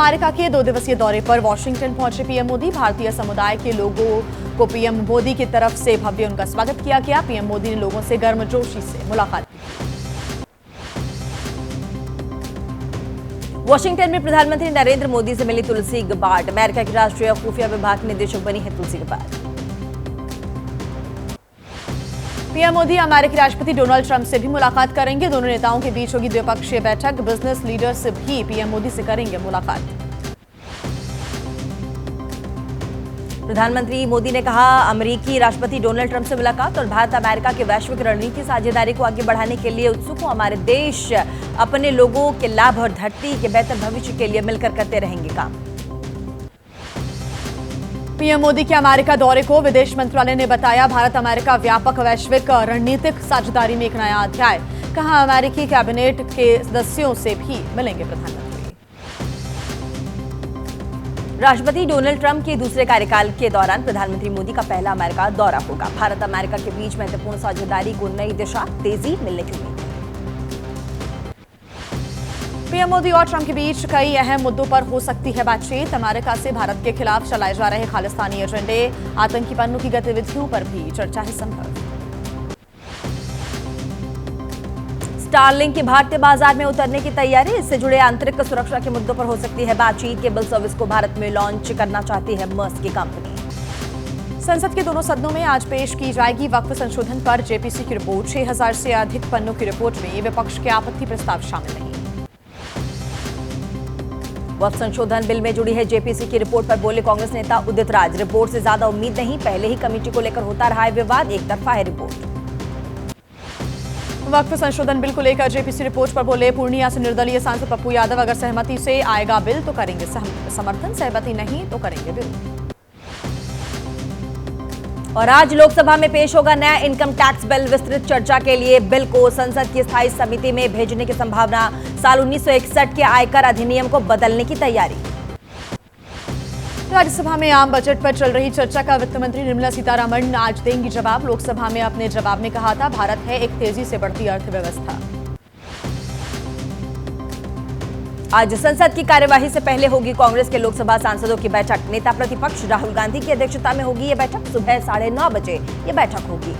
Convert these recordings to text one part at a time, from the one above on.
America के 2 दिवसीय दौरे पर वॉशिंगटन पहुंचे पीएम मोदी। भारतीय समुदाय के लोगों को पीएम मोदी की तरफ से भव्य उनका स्वागत किया गया। पीएम मोदी ने लोगों से गर्मजोशी से मुलाकात की। वॉशिंगटन में प्रधानमंत्री नरेंद्र मोदी से मिली तुलसी गबार्ड। अमेरिका के राष्ट्रीय खुफिया विभाग के निदेशक बनी है तुलसी गबार्ड। पीएम मोदी अमेरिकी राष्ट्रपति डोनाल्ड ट्रंप से भी मुलाकात करेंगे। दोनों नेताओं के बीच होगी द्विपक्षीय बैठक। बिजनेस लीडर से भी पीएम मोदी से करेंगे मुलाकात। प्रधानमंत्री मोदी ने कहा अमेरिकी राष्ट्रपति डोनाल्ड ट्रंप से मुलाकात और भारत अमेरिका के वैश्विक रणनीति साझेदारी को आगे बढ़ाने के लिए उत्सुक हूं। हमारे देश अपने लोगों के लाभ और धरती के बेहतर भविष्य के लिए मिलकर करते रहेंगे काम। पीएम मोदी के अमेरिका दौरे को विदेश मंत्रालय ने बताया भारत अमेरिका व्यापक वैश्विक रणनीतिक साझेदारी में एक नया अध्याय। कहा अमेरिकी कैबिनेट के सदस्यों से भी मिलेंगे प्रधानमंत्री। राष्ट्रपति डोनाल्ड ट्रंप के दूसरे कार्यकाल के दौरान प्रधानमंत्री मोदी का पहला अमेरिका दौरा होगा। भारत अमेरिका के बीच महत्वपूर्ण साझेदारी को नई दिशा तेजी मिलने की उम्मीद है। पीएम मोदी और ट्रंप के बीच कई अहम मुद्दों पर हो सकती है बातचीत। अमेरिका से भारत के खिलाफ चलाए जा रहे खालिस्तानी एजेंडे, आतंकी पन्नों की गतिविधियों पर भी चर्चा है संभव। स्टारलिंक की भारतीय बाजार में उतरने की तैयारी, इससे जुड़े आंतरिक सुरक्षा के मुद्दों पर हो सकती है बातचीत। केबल सर्विस को भारत में लॉन्च करना चाहती है मर्स्क की कंपनी। संसद के दोनों सदनों में आज पेश की जाएगी वक्फ संशोधन पर जेपीसी की रिपोर्ट। 6000 से अधिक पन्नों की रिपोर्ट में विपक्ष के आपत्ति प्रस्ताव शामिल नहीं। वक्फ संशोधन बिल में जुड़ी है जेपीसी की रिपोर्ट पर बोले कांग्रेस नेता उदित राज। रिपोर्ट से ज्यादा उम्मीद नहीं, पहले ही कमेटी को लेकर होता रहा है विवाद, एक तरफा है रिपोर्ट। वक्फ संशोधन बिल को लेकर जेपीसी रिपोर्ट पर बोले पूर्णिया से निर्दलीय सांसद पप्पू यादव, अगर सहमति से आएगा बिल तो करेंगे समर्थन, सहमति नहीं तो करेंगे विरोध। और आज लोकसभा में पेश होगा नया इनकम टैक्स बिल। विस्तृत चर्चा के लिए बिल को संसद की स्थायी समिति में भेजने की संभावना। साल 1961 के आयकर अधिनियम को बदलने की तैयारी। राज्यसभा में आम बजट पर चल रही चर्चा का वित्त मंत्री निर्मला सीतारमण आज देंगी जवाब। लोकसभा में अपने जवाब में कहा था भारत है एक तेजी से बढ़ती अर्थव्यवस्था। आज संसद की कार्यवाही से पहले होगी कांग्रेस के लोकसभा सांसदों की बैठक। नेता प्रतिपक्ष राहुल गांधी की अध्यक्षता में होगी यह बैठक। सुबह 9:30 बजे यह बैठक होगी।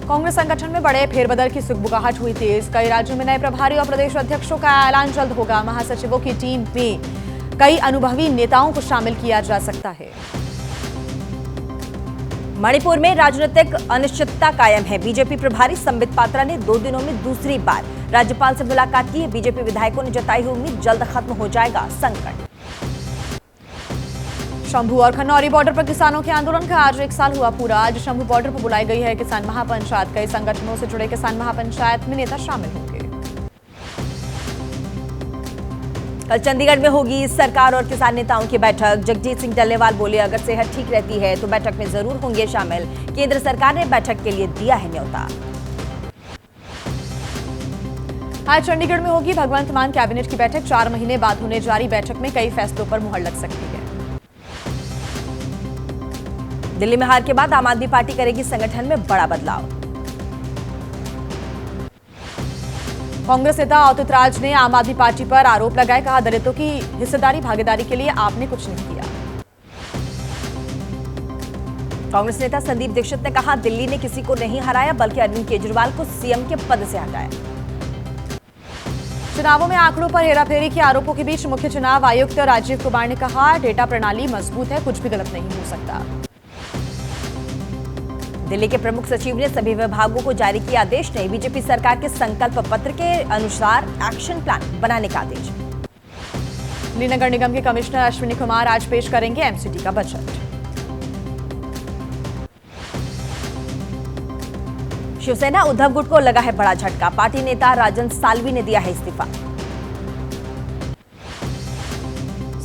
कांग्रेस संगठन में बड़े फेरबदल की सुगबुगाहट हुई तेज। कई राज्यों में नए प्रभारी और प्रदेश अध्यक्षों का ऐलान जल्द होगा। महासचिवों की टीम में कई अनुभवी नेताओं को शामिल किया जा सकता है। मणिपुर में राजनीतिक अनिश्चितता कायम है। बीजेपी प्रभारी संबित पात्रा ने 2 दिनों में दूसरी बार राज्यपाल से मुलाकात की। बीजेपी विधायकों ने जताई हुई उम्मीद जल्द खत्म हो जाएगा संकट। शंभू और खन्नौरी बॉर्डर पर किसानों के आंदोलन का आज 1 साल हुआ पूरा। आज शंभू बॉर्डर पर बुलाई गई है किसान महापंचायत। कई संगठनों से जुड़े किसान महापंचायत में नेता शामिल होंगे। कल चंडीगढ़ में होगी सरकार और किसान नेताओं की बैठक। जगजीत सिंह डल्लेवाल बोले अगर सेहत ठीक रहती है तो बैठक में जरूर होंगे शामिल। केंद्र सरकार ने बैठक के लिए दिया है न्योता। आज चंडीगढ़ में होगी भगवंत मान कैबिनेट की बैठक। 4 महीने बाद होने जारी बैठक में कई फैसलों पर मुहर लग सकती है। दिल्ली में हार के बाद आम आदमी पार्टी करेगी संगठन में बड़ा बदलाव। कांग्रेस नेता अतुल राज ने आम आदमी पार्टी पर आरोप लगाए। कहा दलितों की हिस्सेदारी भागीदारी के लिए आपने कुछ नहीं किया। कांग्रेस नेता संदीप दीक्षित ने कहा दिल्ली ने किसी को नहीं हराया बल्कि अरविंद केजरीवाल को सीएम के पद से हटाया। चुनावों में आंकड़ों पर हेराफेरी के आरोपों के बीच मुख्य चुनाव आयुक्त राजीव कुमार ने कहा डेटा प्रणाली मजबूत है, कुछ भी गलत नहीं हो सकता। दिल्ली के प्रमुख सचिव ने सभी विभागों को जारी किया आदेश। नहीं बीजेपी सरकार के संकल्प पत्र के अनुसार एक्शन प्लान बनाने का आदेश। दिल्ली नगर निगम के कमिश्नर अश्विनी कुमार आज पेश करेंगे एमसीडी का बजट। शिवसेना उद्धव गुट को लगा है बड़ा झटका। पार्टी नेता राजन साल्वी ने दिया है इस्तीफा।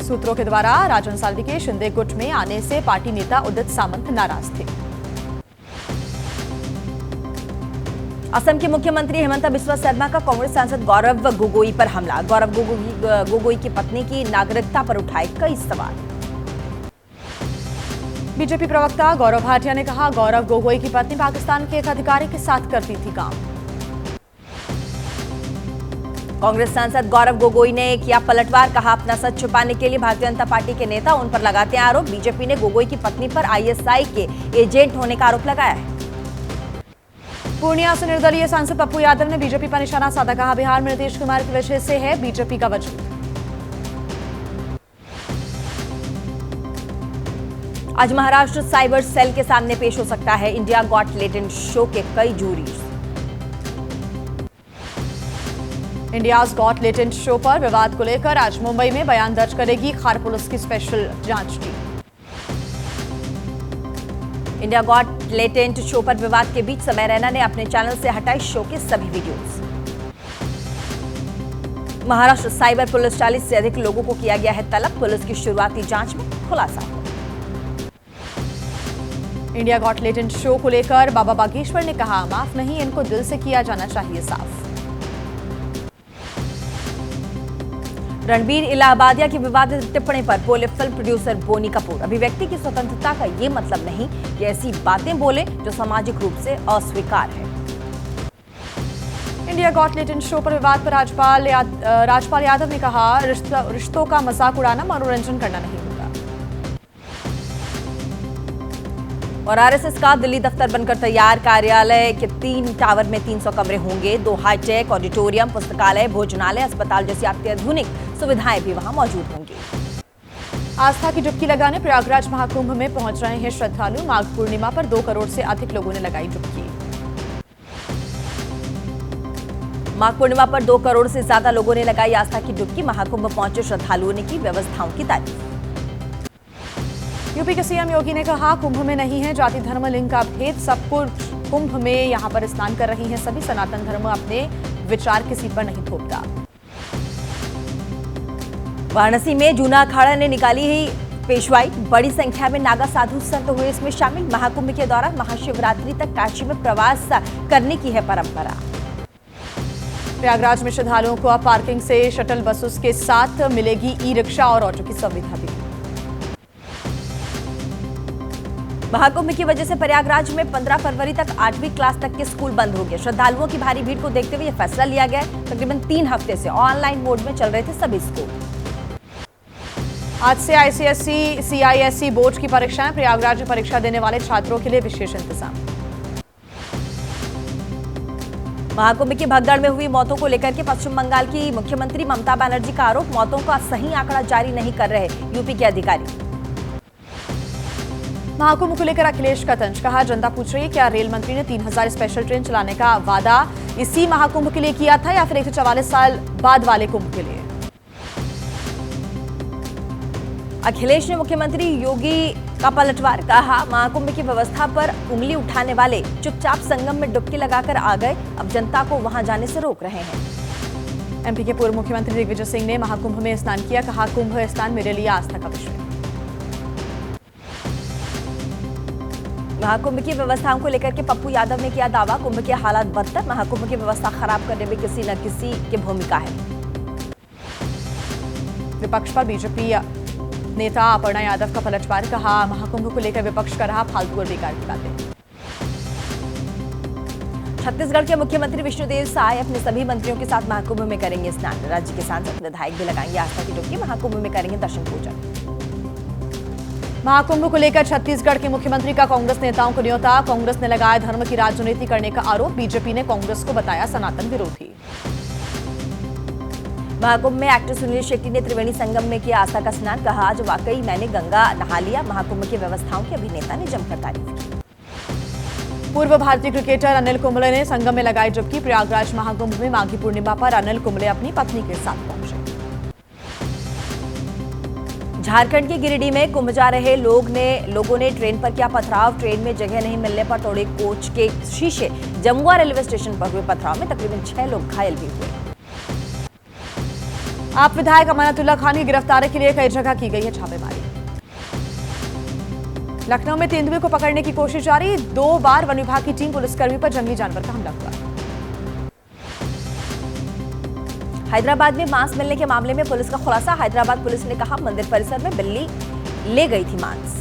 सूत्रों के द्वारा राजन साल्वी के शिंदे गुट में आने से पार्टी नेता उदित सामंत नाराज थे। असम के मुख्यमंत्री हेमंता बिस्वा शर्मा का कांग्रेस सांसद गौरव गोगोई पर हमला। गौरव गोगोई की पत्नी की नागरिकता पर उठाए कई सवाल। बीजेपी प्रवक्ता गौरव भाटिया ने कहा गौरव गोगोई की पत्नी पाकिस्तान के एक अधिकारी के साथ करती थी काम। कांग्रेस सांसद गौरव गोगोई ने किया पलटवार, कहा अपना सच छुपाने के लिए भारतीय जनता पार्टी के नेता उन पर लगाते हैं आरोप। बीजेपी ने गोगोई की पत्नी पर आईएसआई के एजेंट होने का आरोप लगाया है। पूर्णिया से निर्दलीय सांसद पप्पू यादव ने बीजेपी पर निशाना साधा, कहा बिहार में नीतीश कुमार की वजह से है बीजेपी का वजूद। आज महाराष्ट्र साइबर सेल के सामने पेश हो सकता है इंडिया गॉट टैलेंट शो के कई juries. India's got talent show पर विवाद को लेकर आज मुंबई में बयान दर्ज करेगी खार पुलिस की स्पेशल जांच team. India got talent show पर विवाद के बीच समय रैना ने अपने चैनल से हटाए शो के सभी वीडियोस। महाराष्ट्र साइबर पुलिस 40 से अधिक लोगों को किया गया है तलब, पुलिस की शुरुआती जांच में खुलासा हुआ। इंडिया गॉट टैलेंट शो को लेकर बाबा बागेश्वर ने कहा, माफ नहीं, इनको दिल से किया जाना चाहिए साफ। रणबीर इलाहाबादिया की विवादित टिप्पणी पर बोले फिल्म प्रोड्यूसर बोनी कपूर, अभिव्यक्ति की स्वतंत्रता का ये मतलब नहीं कि ऐसी बातें बोले जो सामाजिक रूप से अस्वीकार है। इंडिया गॉट टैलेंट शो पर विवाद पर राजपाल यादव ने कहा, रिश्तों का मजाक उड़ाना मनोरंजन करना नहीं होगा। और आरएसएस का दिल्ली दफ्तर बनकर तैयार, कार्यालय के 3 टावर में 300 कमरे होंगे, 2 हाईटेक ऑडिटोरियम, पुस्तकालय, भोजनालय, अस्पताल जैसी अत्याधुनिक सुविधाएं भी वहां मौजूद होंगी। आस्था की डुबकी लगाने प्रयागराज महाकुंभ में पहुंच रहे हैं श्रद्धालु। माघ पूर्णिमा पर 2 करोड़ से अधिक लोगों ने लगाई डुबकी। माघ पूर्णिमा पर 2 करोड़ से ज्यादा लोगों ने लगाई आस्था की डुबकी। महाकुंभ पहुंचे श्रद्धालुओं ने की व्यवस्थाओं की तारीफ। यूपी के सीएम योगी ने कहा, कुंभ में नहीं है जाति धर्म लिंग का भेद, सब कुछ कुंभ में यहां पर स्नान कर रही हैं सभी। सनातन धर्म अपने विचार किसी पर नहीं थोपता। वाराणसी में जूना अखाड़ा ने निकाली ही पेशवाई, बड़ी संख्या में नागा साधु संत हुए इसमें शामिल। महाकुंभ के दौरान महाशिवरात्रि तक काशी में प्रवास करने की है परंपरा। प्रयागराज में श्रद्धालुओं को अब पार्किंग से शटल बसों के साथ मिलेगी ई रिक्शा और ऑटो की सुविधा भी। महाकुंभ की वजह से प्रयागराज में 15 फरवरी तक 8वीं क्लास तक के स्कूल बंद हो गए। श्रद्धालुओं की भारी भीड़ को देखते हुए यह फैसला लिया गया है। तकरीबन 3 हफ्ते से ऑनलाइन मोड में चल रहे थे सभी स्कूल। आज से आईसीएसई सीआईएसई बोर्ड की परीक्षाएं, प्रयागराज में परीक्षा देने वाले छात्रों के लिए विशेष इंतजाम। महाकुंभ की भगदड़ में हुई मौतों को लेकर के पश्चिम बंगाल की मुख्यमंत्री ममता बनर्जी का आरोप, मौतों का सही आंकड़ा जारी नहीं कर रहे यूपी के अधिकारी। महाकुंभ को लेकर अखिलेश का तंज, कहा जनता पूछ रही है क्या रेल मंत्री ने 3000 स्पेशल ट्रेन चलाने का वादा इसी महाकुंभ के लिए किया था या फिर 144 साल बाद वाले कुंभ के लिए। अखिलेश ने मुख्यमंत्री योगी का पलटवार, कहा महाकुंभ की व्यवस्था पर उंगली उठाने वाले चुपचाप संगम में डुबकी लगाकर आ गए, अब जनता को वहां जाने से रोक रहे हैं। एमपी के पूर्व मुख्यमंत्री दिग्विजय सिंह ने महाकुंभ में स्नान किया, कहा कुंभ स्नान मेरे लिए आस्था का विषय। महाकुंभ की व्यवस्थाओं को लेकर के पप्पू यादव ने किया दावा, कुंभ के हालात बदतर, महाकुंभ की व्यवस्था खराब करने में किसी न किसी की भूमिका है। विपक्ष पर बीजेपी नेता अपर्णा यादव का पलटवार, कहा महाकुंभ को लेकर विपक्ष कर रहा फालतू और बेकार की बातें। छत्तीसगढ़ के मुख्यमंत्री विष्णुदेव साय अपने सभी मंत्रियों के साथ महाकुंभ में करेंगे स्नान। राज्य के सांसद विधायक भी लगाएंगे आस्था की डुबकी, महाकुंभ में करेंगे दर्शन पूजन। महाकुंभ को लेकर छत्तीसगढ़ के मुख्यमंत्री का कांग्रेस नेताओं को न्योता, कांग्रेस ने लगाया धर्म की राजनीति करने का आरोप, बीजेपी ने कांग्रेस को बताया सनातन विरोधी। महाकुंभ में एक्टर सुनील शेट्टी ने त्रिवेणी संगम में किया आस्था का स्नान, कहा आज वाकई मैंने गंगा नहा लिया। महाकुंभ की व्यवस्थाओं की अभिनेता ने जमकर तारीफ की। पूर्व भारतीय क्रिकेटर अनिल कुंबले ने संगम में लगाई डुबकी, प्रयागराज महाकुंभ में माघी पूर्णिमा पर अनिल कुंबले अपनी पत्नी के साथ पहुंचे। झारखंड के गिरिडीह में कुंभ जा रहे लोगों ने ट्रेन पर किया पथराव, ट्रेन में जगह नहीं मिलने पर तोड़े कोच के शीशे। जमुआ रेलवे स्टेशन पर हुए पथराव में तकरीबन 6 लोग घायल भी हुए। आप विधायक अमानतुल्लाह खान की गिरफ्तारी के लिए कई जगह की गई है छापेमारी। लखनऊ में तेंदुए को पकड़ने की कोशिश जारी, 2 बार वन विभाग की टीम पुलिसकर्मी पर जंगली जानवर का हमला हुआ। हैदराबाद में मांस मिलने के मामले में पुलिस का खुलासा, हैदराबाद पुलिस ने कहा मंदिर परिसर में बिल्ली ले गई थी मांस।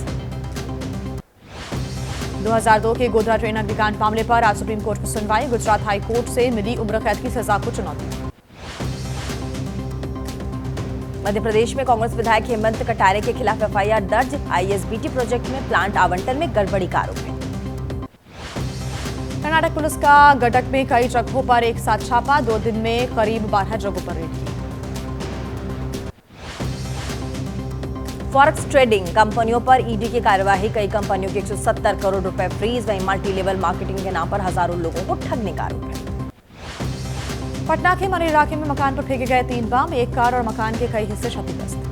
2002 के गोधरा ट्रेन अग्निकांड मामले पर आज सुप्रीम कोर्ट में सुनवाई, गुजरात हाई कोर्ट से मिली उम्र कैद की सजा को चुनौती। मध्य प्रदेश में कांग्रेस विधायक हेमंत कटारे के खिलाफ एफआईआर दर्ज। आईएसबीटी प्रोजेक्ट में प्लांट आवंटन में गड़बड़ी का आरोप है। कर्नाटक पुलिस का गटक में कई जगहों पर एक साथ छापा, 2 दिन में करीब 12 जगहों पर रेड की। फॉरेक्स ट्रेडिंग कंपनियों पर ईडी की कार्यवाही। कई कंपनियों के 170 करोड़ रुपए फ्रीज। वहीं मल्टी लेवल मार्केटिंग के नाम पर हजारों लोगों को ठगने का आरोप है। पटना के मनी इलाके में मकान पर फेंके गए 3 बम, एक कार और मकान के कई हिस्से क्षतिग्रस्त।